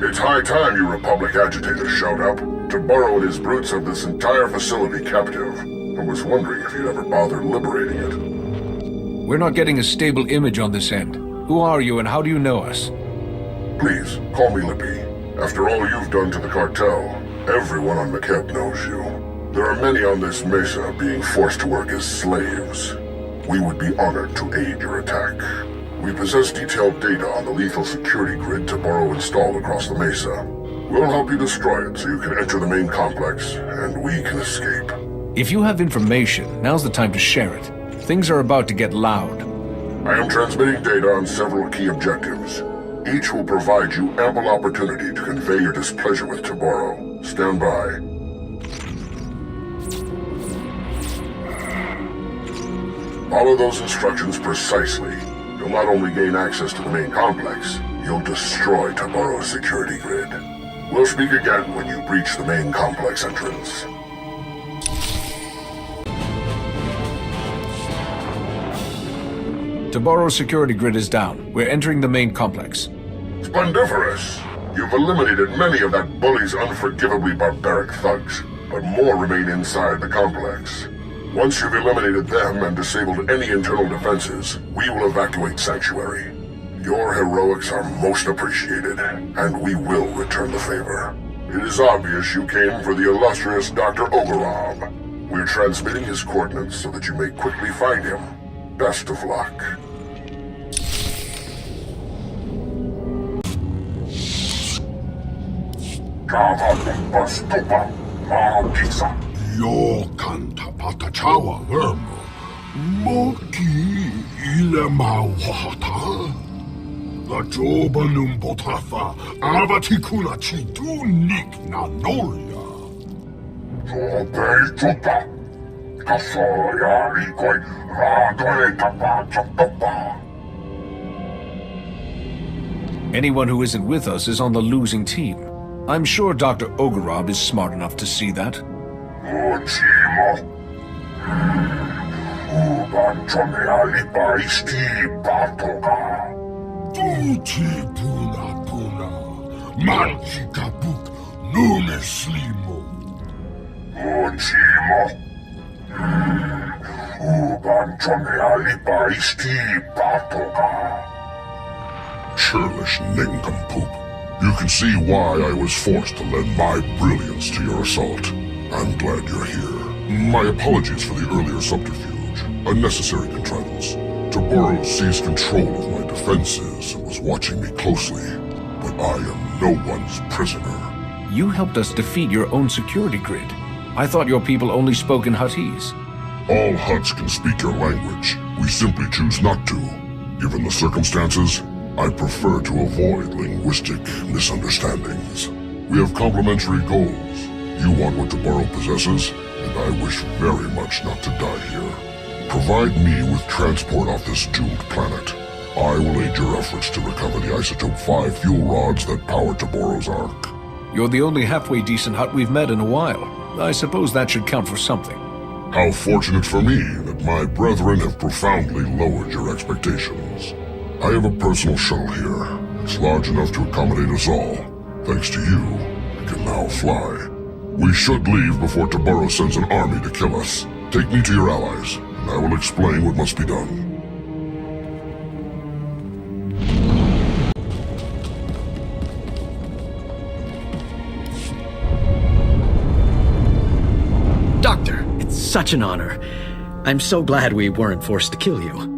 It's high time you Republic agitators showed up. Tabarro and his brutes have this entire facility captive. I was wondering if you'd ever bothered liberating it. We're not getting a stable image on this end. Who are you and how do you know us? Please, call me Lippy. After all you've done to the cartel, everyone on McKeb knows you. There are many on this mesa being forced to work as slaves. We would be honored to aid your attack. We possess detailed data on the lethal security grid Tabarro installed across the mesa. We'll help you destroy it so you can enter the main complex, and we can escape. If you have information, now's the time to share it. Things are about to get loud. I am transmitting data on several key objectives. Each will provide you ample opportunity to convey your displeasure with Tabarro. Stand by. Follow those instructions precisely. You'll not only gain access to the main complex, you'll destroy Tabarro's security grid. We'll speak again when you breach the main complex entrance. Tabarro's security grid is down. We're entering the main complex. Splendiferous! You've eliminated many of that bully's unforgivably barbaric thugs, but more remain inside the complex. Once you've eliminated them and disabled any internal defenses, we will evacuate Sanctuary. Your heroics are most appreciated, and we will return the favor. It is obvious you came for the illustrious Dr. Ogorov. We're transmitting his coordinates so that you may quickly find him. Best of luck. Yokanta patachawa vermo. Moki ile mawata. La joba numbotafa. Avatikuna chitu nik na nolia. Jobe chupa. Kasoya rikoi radoe tapa chapapa. Anyone who isn't with us is on the losing team. I'm sure Dr. Ogorov is smart enough to see that. Ochimo. Ubanchome alipa isti patoka. Tuti puna puna. Manchika buk nume slimo. Ochimo. Ubanchome alipa isti patoka. Churlish nincompoop. You can see why I was forced to lend my brilliance to your assault. I'm glad you're here. My apologies for the earlier subterfuge. A necessary contrivance. Tabarro seized control of my defenses and was watching me closely. But I am no one's prisoner. You helped us defeat your own security grid. I thought your people only spoke in Huttese. All Hutts can speak your language. We simply choose not to. Given the circumstances, I prefer to avoid linguistic misunderstandings. We have complementary goals. You want what Tabarro possesses, and I wish very much not to die here. Provide me with transport off this doomed planet. I will aid your efforts to recover the Isotope 5 fuel rods that power Tabarro's Ark. You're the only halfway decent Hutt we've met in a while. I suppose that should count for something. How fortunate for me that my brethren have profoundly lowered your expectations. I have a personal shuttle here. It's large enough to accommodate us all. Thanks to you, we can now fly. We should leave before Tabarro sends an army to kill us. Take me to your allies, and I will explain what must be done. Doctor, it's such an honor. I'm so glad we weren't forced to kill you.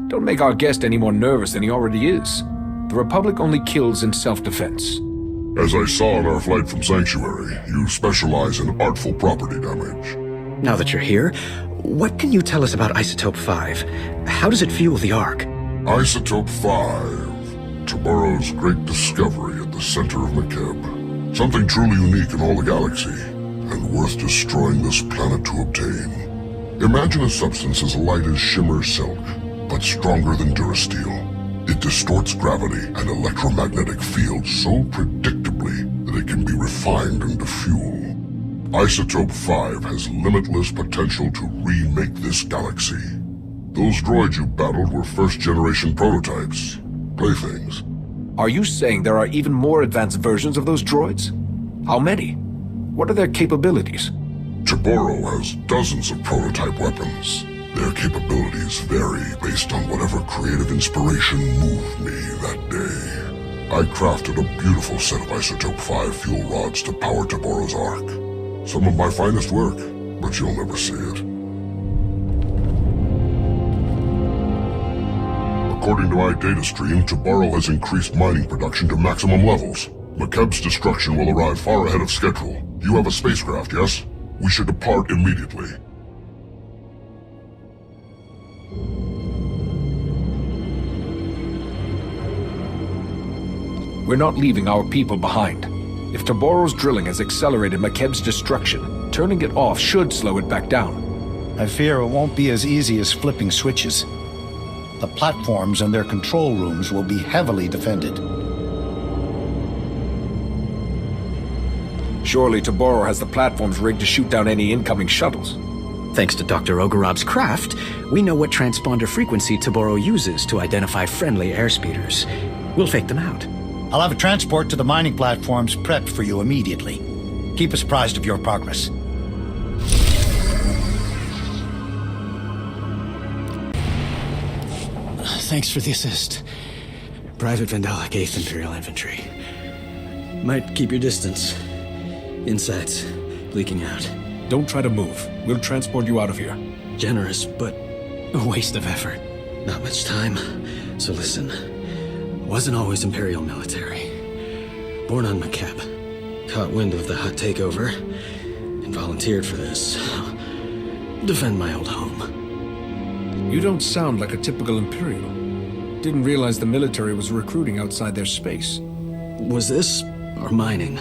Don't make our guest any more nervous than he already is. The Republic only kills in self-defense. As I saw on our flight from Sanctuary, you specialize in artful property damage. Now that you're here, what can you tell us about Isotope 5? How does it fuel the Ark? Isotope 5. Tabarro's great discovery at the center of McKeb. Something truly unique in all the galaxy, and worth destroying this planet to obtain. Imagine a substance as light as shimmer silk, but stronger than Durasteel. It distorts gravity and electromagnetic fields so predictably that it can be refined into fuel. Isotope 5 has limitless potential to remake this galaxy. Those droids you battled were first-generation prototypes, playthings. Are you saying there are even more advanced versions of those droids? How many? What are their capabilities? Taboro has dozens of prototype weapons. Their capabilities vary based on whatever creative inspiration moved me that day. I crafted a beautiful set of Isotope 5 fuel rods to power Taboro's Ark. Some of my finest work, but you'll never see it. According to my data stream, Taboro has increased mining production to maximum levels. McKeb's destruction will arrive far ahead of schedule. You have a spacecraft, yes? We should depart immediately. We're not leaving our people behind. If Taboro's drilling has accelerated McKeb's destruction, turning it off should slow it back down. I fear it won't be as easy as flipping switches. The platforms and their control rooms will be heavily defended. Surely Taboro has the platforms rigged to shoot down any incoming shuttles. Thanks to Dr. Ogorob's craft, we know what transponder frequency Taboro uses to identify friendly airspeeders. We'll fake them out. I'll have a transport to the mining platforms prepped for you immediately. Keep us apprised of your progress. Thanks for the assist. Private Vendelic, 8th Imperial Infantry. Might keep your distance. Insides leaking out. Don't try to move. We'll transport you out of here. Generous, but a waste of effort. Not much time, so listen. Wasn't always Imperial military. Born on McKeb. Caught wind of the Hutt takeover and volunteered for this. Defend my old home. You don't sound like a typical Imperial. Didn't realize the military was recruiting outside their space. Was this or mining?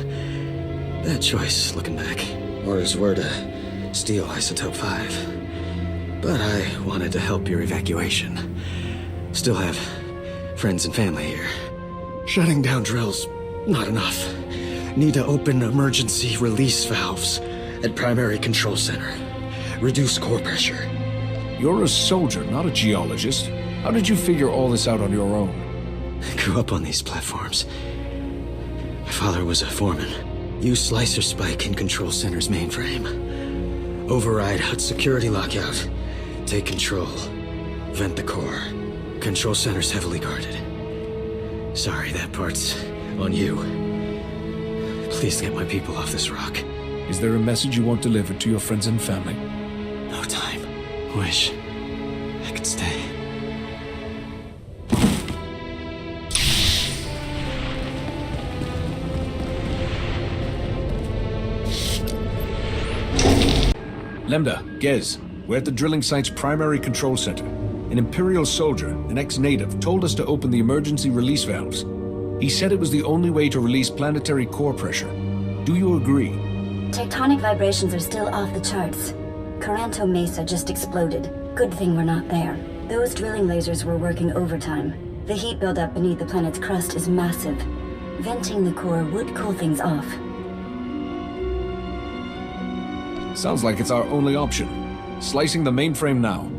Bad choice, looking back. Orders were to steal Isotope 5. But I wanted to help your evacuation. Still have friends and family here. Shutting down drills, not enough. Need to open emergency release valves at primary control center. Reduce core pressure. You're a soldier, not a geologist. How did you figure all this out on your own? I grew up on these platforms. My father was a foreman. Use Slicer Spike in Control Center's mainframe. Override Hutt security lockout. Take control. Vent the core. Control Center's heavily guarded. Sorry, that part's on you. Please get my people off this rock. Is there a message you want delivered to your friends and family? No time. Wish I could stay. Lambda, Gez, we're at the drilling site's primary control center. An Imperial soldier, an ex-native, told us to open the emergency release valves. He said it was the only way to release planetary core pressure. Do you agree? Tectonic vibrations are still off the charts. Coranto Mesa just exploded. Good thing we're not there. Those drilling lasers were working overtime. The heat buildup beneath the planet's crust is massive. Venting the core would cool things off. Sounds like it's our only option. Slicing the mainframe now.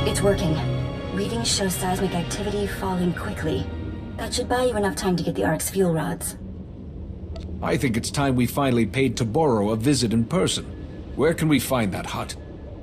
It's working. Readings show seismic activity falling quickly. That should buy you enough time to get the Ark's fuel rods. I think it's time we finally paid Taboro a visit in person. Where can we find that Hutt?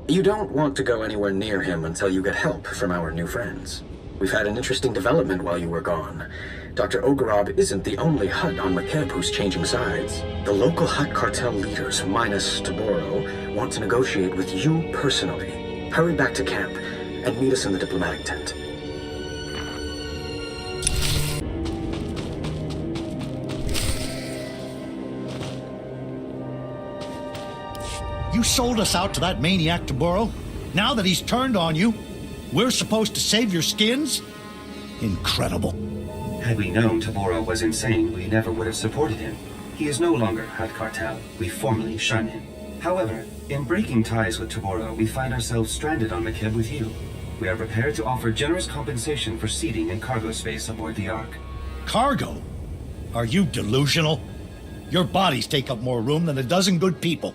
You don't want to go anywhere near him until you get help from our new friends. We've had an interesting development while you were gone. Dr. Ogorob isn't the only Hutt on McKeb who's changing sides. The local Hutt cartel leaders, minus Taboro, want to negotiate with you personally. Hurry back to camp and meet us in the diplomatic tent. You sold us out to that maniac Taboro? Now that he's turned on you, we're supposed to save your skins? Incredible. Had we known Taboro was insane, we never would have supported him. He is no longer Hutt Cartel. We formally shun him. However, in breaking ties with Taboro, we find ourselves stranded on McKeb with you. we are prepared to offer generous compensation for seating and cargo space aboard the Ark. Cargo? Are you delusional? Your bodies take up more room than a dozen good people.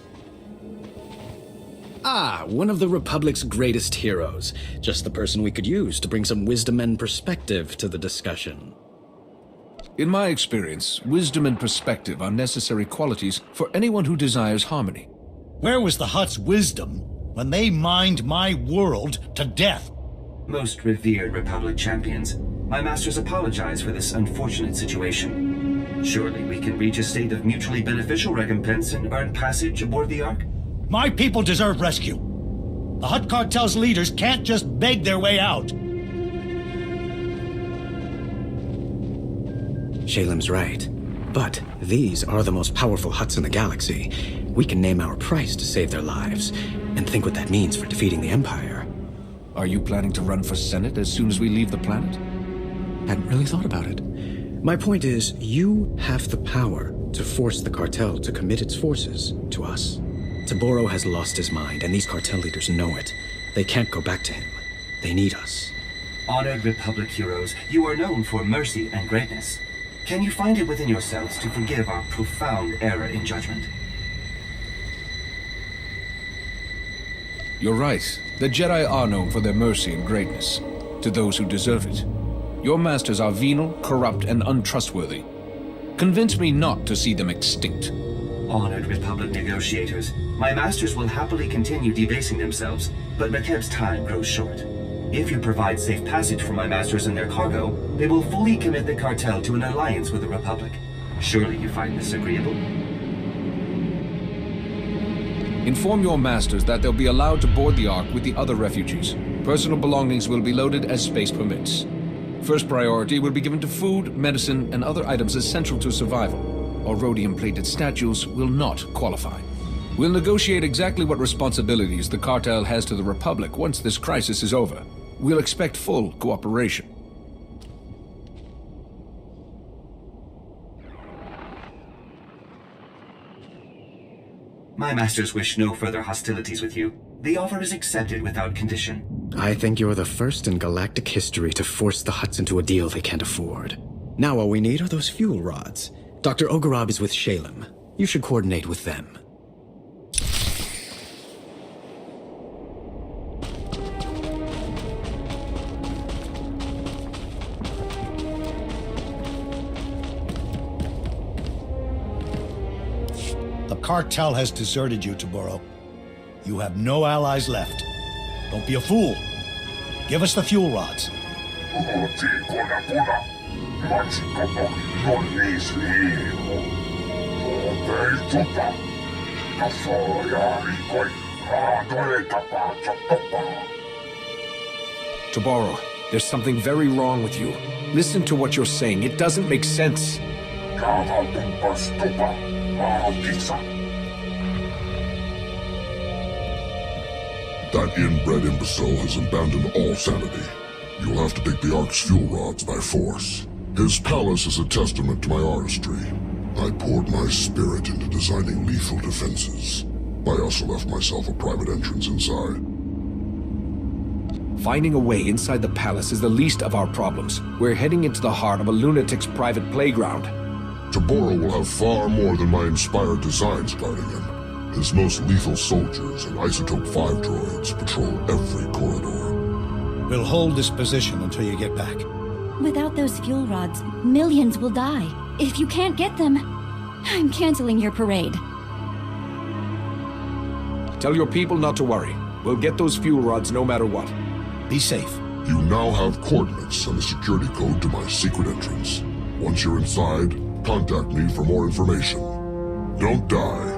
Ah, one of the Republic's greatest heroes. Just the person we could use to bring some wisdom and perspective to the discussion. In my experience, wisdom and perspective are necessary qualities for anyone who desires harmony. Where was the Hutt's wisdom when they mined my world to death? Most revered Republic champions, my masters apologize for this unfortunate situation. Surely we can reach a state of mutually beneficial recompense and earn passage aboard the Ark? My people deserve rescue. The Hutt cartel's leaders can't just beg their way out. Shalem's right. But these are the most powerful Hutts in the galaxy. We can name our price to save their lives, and think what that means for defeating the Empire. Are you planning to run for Senate as soon as we leave the planet? Hadn't really thought about it. My point is, you have the power to force the cartel to commit its forces to us. Taboro has lost his mind, and these cartel leaders know it. They can't go back to him. They need us. Honored Republic heroes, you are known for mercy and greatness. Can you find it within yourselves to forgive our profound error in judgment? You're right. The Jedi are known for their mercy and greatness, to those who deserve it. Your masters are venal, corrupt, and untrustworthy. Convince me not to see them extinct. Honored Republic negotiators, my masters will happily continue debasing themselves, but Makeb's time grows short. If you provide safe passage for my masters and their cargo, they will fully commit the cartel to an alliance with the Republic. Surely you find this agreeable? Inform your masters that they'll be allowed to board the Ark with the other refugees. Personal belongings will be loaded as space permits. First priority will be given to food, medicine, and other items essential to survival. Or rhodium-plated statues will not qualify. We'll negotiate exactly what responsibilities the cartel has to the Republic once this crisis is over. We'll expect full cooperation. My masters wish no further hostilities with you. The offer is accepted without condition. I think you're the first in galactic history to force the Hutts into a deal they can't afford. Now all we need are those fuel rods. Dr. Ogorab is with Shalem. You should coordinate with them. The cartel has deserted you, Taboro. You have no allies left. Don't be a fool. Give us the fuel rods. Taboro, there's something very wrong with you. Listen to what you're saying. It doesn't make sense. That inbred imbecile has abandoned all sanity. You'll have to take the Ark's fuel rods by force. His palace is a testament to my artistry. I poured my spirit into designing lethal defenses. I also left myself a private entrance inside. Finding a way inside the palace is the least of our problems. We're heading into the heart of a lunatic's private playground. Taboro will have far more than my inspired designs guarding him. His most lethal soldiers and Isotope 5 droids patrol every corridor. We'll hold this position until you get back. Without those fuel rods, millions will die. If you can't get them, I'm canceling your parade. Tell your people not to worry. We'll get those fuel rods no matter what. Be safe. You now have coordinates and a security code to my secret entrance. Once you're inside, contact me for more information. Don't die.